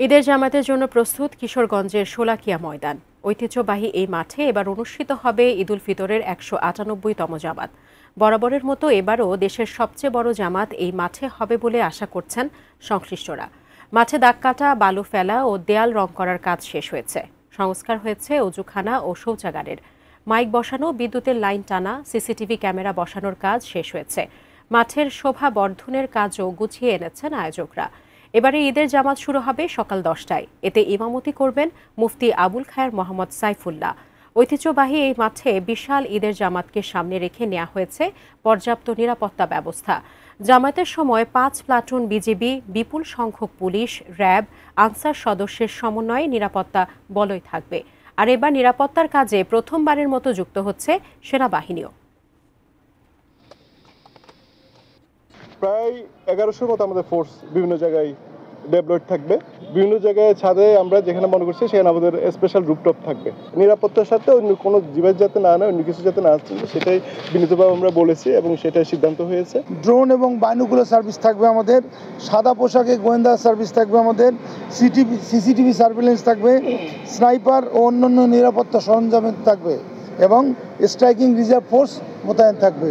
ঈদের জামাতের জন্য প্রস্তুত কিশোরগঞ্জের শোলাকিয়া ময়দান। ঐতিহ্যবাহী এই মাঠে এবার অনুষ্ঠিত হবে ঈদ উল ফিতরের ১৯৮তম জামাত। বরাবরের মতো এবারও দেশের সবচেয়ে বড় জামাত এই মাঠে হবে বলে আশা করছেন সংশ্লিষ্টরা। মাঠে দাগ কাটা, বালু ফেলা ও দেয়াল রং করার কাজ শেষ হয়েছে। সংস্কার হয়েছে অজুখানা ও শৌচাগারের। মাইক বসানো, বিদ্যুতের লাইন টানা, সিসিটিভি ক্যামেরা বসানোর কাজ শেষ হয়েছে। মাঠের শোভা বর্ধনের কাজও গুছিয়ে এনেছেন আয়োজকরা। এবারে ঈদের জামাত শুরু হবে সকাল 10টায়। এতে ইমামতি করবেন মুফতি আবুল খায়ের মোহাম্মদ সাইফুল্লাহ। ঐতিহ্যবাহী এই মাঠে বিশাল ঈদের জামাতকে সামনে রেখে নেওয়া হয়েছে পর্যাপ্ত নিরাপত্তা ব্যবস্থা। জামাতের সময় 5 প্লাটুন বিজিবি, বিপুল সংখ্যক পুলিশ, র্যাব, আনসার সদস্যের সমন্বয়ে নিরাপত্তা বলয় থাকবে। আর এবার নিরাপত্তার কাজে প্রথমবারের মতো যুক্ত হচ্ছে সেনাবাহিনীও। প্রায় 1100 মতো আমাদের ফোর্স বিভিন্ন জায়গায় ডেপ্লয়েড থাকবে। বিভিন্ন জায়গায় ছাদে আমরা যেখানে মনে করছি সেখানে আমাদের স্পেশাল রুপটপ থাকবে। নিরাপত্তার সাথে অন্য কোনো ডিভাইস যাতে না নেয়, অন্য কিছু যাতে না আসছে, সেটাই বিনীতভাবে আমরা বলেছি এবং সেটাই সিদ্ধান্ত হয়েছে। ড্রোন এবং বাইনোকুলার সার্ভিস থাকবে আমাদের, সাদা পোশাকে গোয়েন্দা সার্ভিস থাকবে আমাদের, সিসিটিভি সার্ভিলেন্স থাকবে, স্নাইপার ও অন্যান্য নিরাপত্তা সরঞ্জাম থাকবে এবং স্ট্রাইকিং রিজার্ভ ফোর্স মোতায়েন থাকবে।